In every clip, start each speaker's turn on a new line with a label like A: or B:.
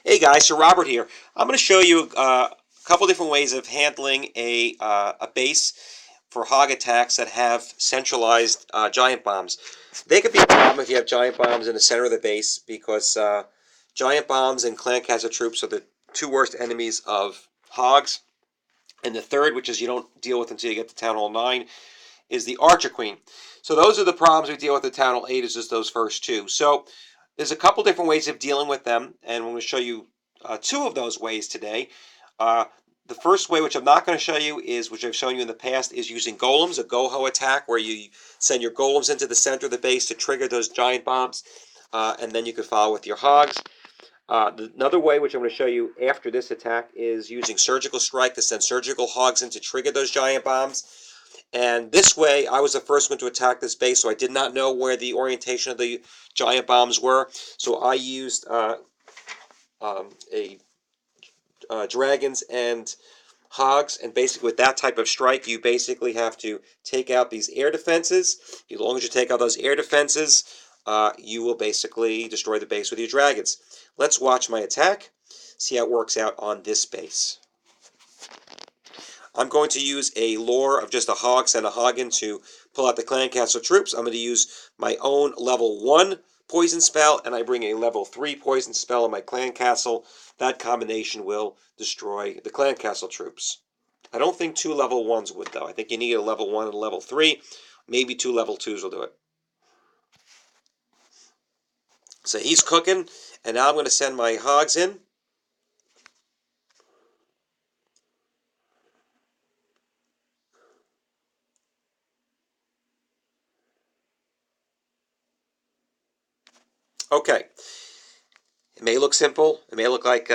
A: Hey guys, so Robert here. I'm going to show you a couple different ways of handling a base for hog attacks that have centralized giant bombs. They could be a problem if you have giant bombs in the center of the base because giant bombs and clan cancer troops are the two worst enemies of hogs. And the third, which is you don't deal with until you get to Town Hall 9, is the Archer Queen. So those are the problems we deal with at Town Hall 8 is just those first two. So there's a couple different ways of dealing with them, and I'm going to show you two of those ways today. The first way, which I'm not going to show you, is which I've shown you in the past, is using golems, a GoHo attack, where you send your golems into the center of the base to trigger those giant bombs, and then you can follow with your hogs. Another way, which I'm going to show you after this attack, is using surgical strike to send surgical hogs in to trigger those giant bombs. And this way, I was the first one to attack this base, so I did not know where the orientation of the giant bombs were. So I used dragons and hogs, and basically with that type of strike, you basically have to take out these air defenses. As long as you take out those air defenses, you will basically destroy the base with your dragons. Let's watch my attack, see how it works out on this base. I'm going to use a lure of just a hog, send a hog in to pull out the clan castle troops. I'm going to use my own level 1 poison spell, and I bring a level 3 poison spell in my clan castle. That combination will destroy the clan castle troops. I don't think 2 level 1s would, though. I think you need a level 1 and a level 3. Maybe 2 level 2s will do it. So he's cooking, and now I'm going to send my hogs in. Okay. It may look simple. It may look like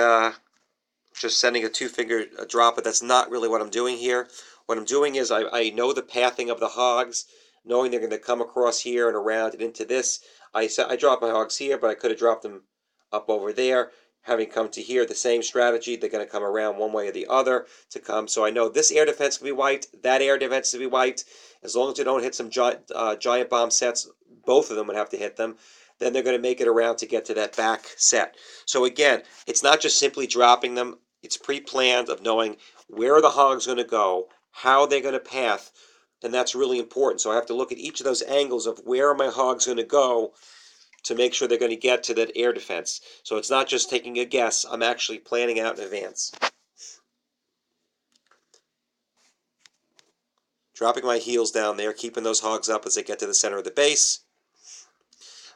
A: just sending a two-finger drop, but that's not really what I'm doing here. What I'm doing is I know the pathing of the hogs, knowing they're going to come across here and around and into this. I dropped my hogs here, but I could have dropped them up over there. Having come to here, the same strategy. They're going to come around one way or the other to come. So I know this air defense can be wiped, that air defense can be wiped. As long as they don't hit some giant bomb sets, both of them would have to hit them. Then they're going to make it around to get to that back set. So again, it's not just simply dropping them. It's pre-planned of knowing where are the hogs going to go, how they're going to path, and that's really important. So I have to look at each of those angles of where are my hogs going to go to make sure they're going to get to that air defense. So it's not just taking a guess. I'm actually planning out in advance. Dropping my heels down there, keeping those hogs up as they get to the center of the base.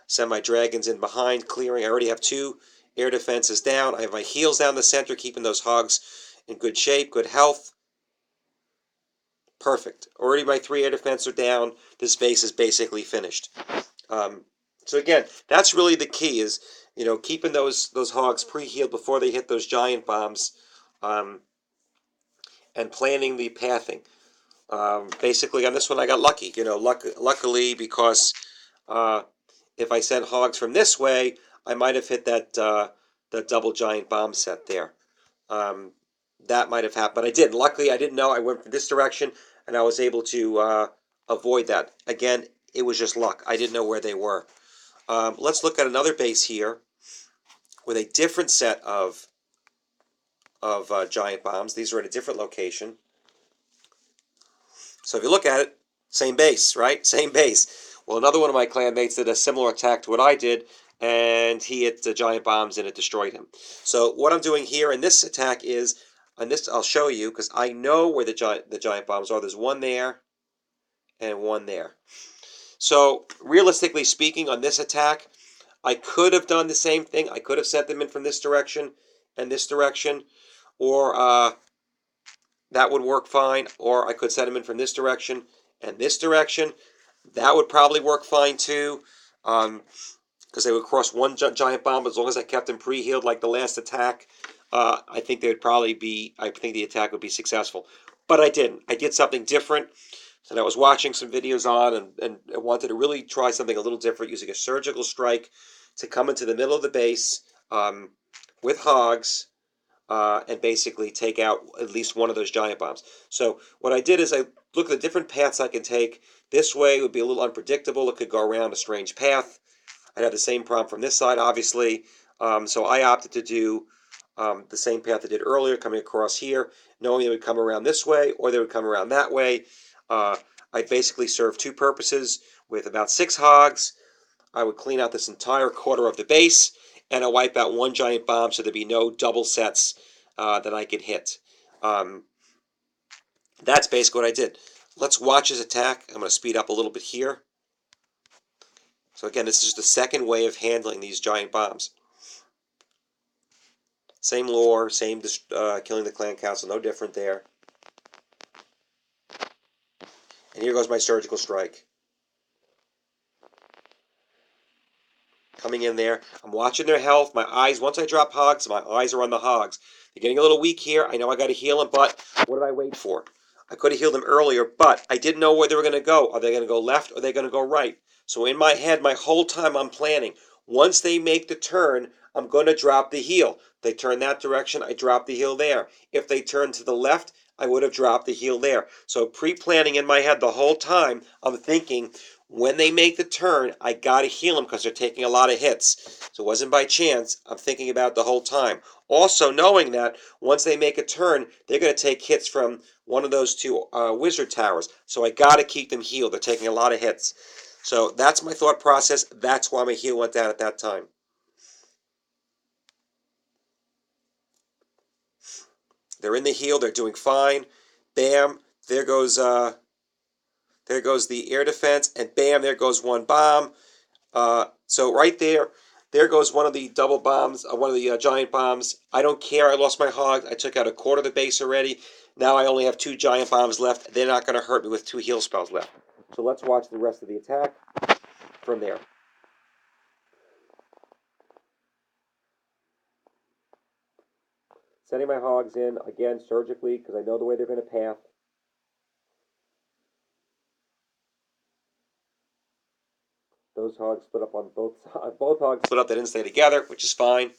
A: Send my dragons in behind, clearing. I already have 2 air defenses down. I have my heels down the center, keeping those hogs in good shape, good health. Perfect. Already my 3 air defenses are down. This base is basically finished. So again, that's really the key is, keeping those hogs pre-healed before they hit those giant bombs, and planning the pathing. Basically on this one I got lucky. Luckily because if I sent hogs from this way, I might have hit that double giant bomb set there. That might have happened, but I didn't. Luckily, I didn't know. I went from this direction, and I was able to avoid that. Again, it was just luck. I didn't know where they were. Let's look at another base here with a different set of giant bombs. These are at a different location. So if you look at it, same base, right? Same base. Well, another one of my clanmates did a similar attack to what I did, and he hit the giant bombs and it destroyed him. So what I'm doing here in this attack is, on this I'll show you because I know where the giant bombs are. There's one there and one there. So realistically speaking, on this attack, I could have done the same thing. I could have sent them in from this direction and this direction, or that would work fine. Or I could send them in from this direction and this direction. That would probably work fine too, because they would cross one giant bomb. But as long as I kept them pre-healed like the last attack, I think they would probably be. I think the attack would be successful. But I didn't. I did something different. And I was watching some videos on and I wanted to really try something a little different, using a surgical strike to come into the middle of the base with hogs and basically take out at least one of those giant bombs. So what I did is I looked at the different paths I can take. This way would be a little unpredictable. It could go around a strange path. I'd have the same problem from this side, obviously. So I opted to do the same path I did earlier, coming across here, knowing they would come around this way or they would come around that way. I basically serve two purposes. With about 6 hogs, I would clean out this entire quarter of the base, and I wipe out one giant bomb so there'd be no double sets that I could hit. That's basically what I did. Let's watch his attack. I'm going to speed up a little bit here. So again, this is just the second way of handling these giant bombs. Same lore, same killing the clan council, no different there. And here goes my surgical strike. Coming in there. I'm watching their health. My eyes, once I drop hogs, my eyes are on the hogs. They're getting a little weak here. I know I got to heal them, but what did I wait for? I could have healed them earlier, but I didn't know where they were going to go. Are they going to go left or are they going to go right? So in my head, my whole time I'm planning. Once they make the turn, I'm going to drop the heal. If they turn that direction, I drop the heal there. If they turn to the left, I would have dropped the heal there. So pre-planning in my head the whole time, I'm thinking, when they make the turn, I got to heal them because they're taking a lot of hits. So it wasn't by chance. I'm thinking about it the whole time. Also knowing that once they make a turn, they're going to take hits from one of those two wizard towers. So I got to keep them healed. They're taking a lot of hits. So that's my thought process. That's why my heal went down at that time. They're in the heal. They're doing fine. Bam. There goes the air defense. And bam, there goes one bomb. So right there goes one of the double bombs, one of the giant bombs. I don't care. I lost my hog. I took out a quarter of the base already. Now I only have 2 giant bombs left. They're not going to hurt me with 2 heal spells left. So let's watch the rest of the attack from there. Setting my hogs in, again, surgically, because I know the way they're going to path. Those hogs split up on both sides. Both hogs split up. They didn't stay together, which is fine.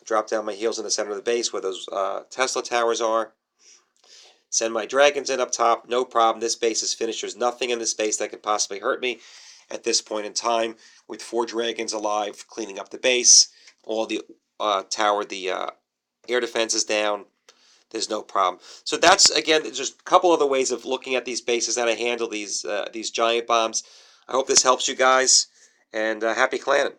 A: Drop down my heels in the center of the base where those Tesla towers are. Send my dragons in up top. No problem. This base is finished. There's nothing in this base that could possibly hurt me at this point in time. With 4 dragons alive, cleaning up the base. All the air defense is down. There's no problem. So that's, again, just a couple other ways of looking at these bases, how to handle these giant bombs. I hope this helps you guys, and happy clanning.